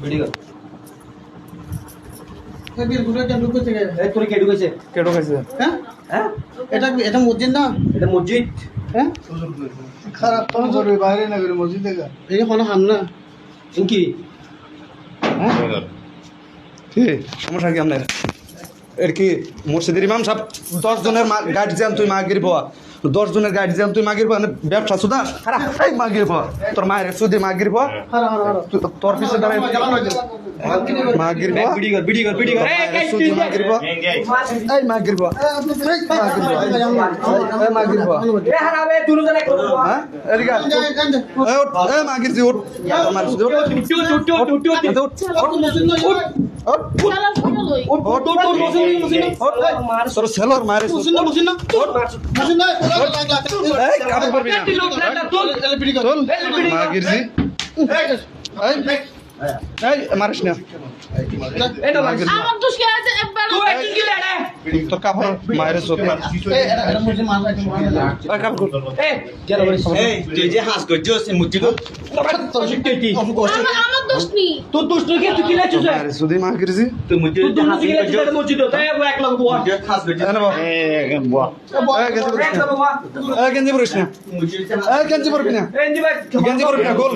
video এই বীর গুলো কেন ঢুকে থেকে এই তোর কে ঢুকেছে হ্যাঁ হ্যাঁ এটা মসজিদ না এটা মসজিদ হ্যাঁ খারাপ কোন করবে বাইরে না করে মসজিদ থেকে এই হলো হাম না ইনকি কি সমস্যা কি আপনার এর কি মসজিদের ইমাম সাহেব 10 জনের গার্জিয়ান তুই মাগির বাবা 10 জনের গার্জিয়ান তুই মাগির বাবা ব্যবসা সুদা এই মাগির বাবা তোর মায়ের সুদি মাগির বাবা তোর পিছে দাঁড়ায় মাগির বাবা ভিডিও কর সুদি মাগির বাবা এই মাগির বাবা এই মাগির বাবা এ হারাবে দুনো জনে করব হ্যাঁ এদিকে এই উঠ এই মাগির জি উঠ মাগির জি উঠ তোর সেলর মারে এই কাম করবি না চল মাগির জি এই মারিস না এই না মাগির আমার দোষ কি আছে একবার তুই একদিন কি লেড়ে তোর কাপড় মায়ের চোখ কাম কর এ চলো বলি এই তুই যে হাস করছিস মুচিগো তোর শিখতে কি আমার দোষ নেই তোর দোষ তুই কি তুই লেছিস মায়ের সুদি মাগির জি তুই মুচি তুই যে তো হাস মুজি লেছিস করছিস মসজিদ তাই এক লাখ বল হাস করছিস এনে বাবা এই গেঞ্জি পরিস না এই গেঞ্জি পরিস না গোল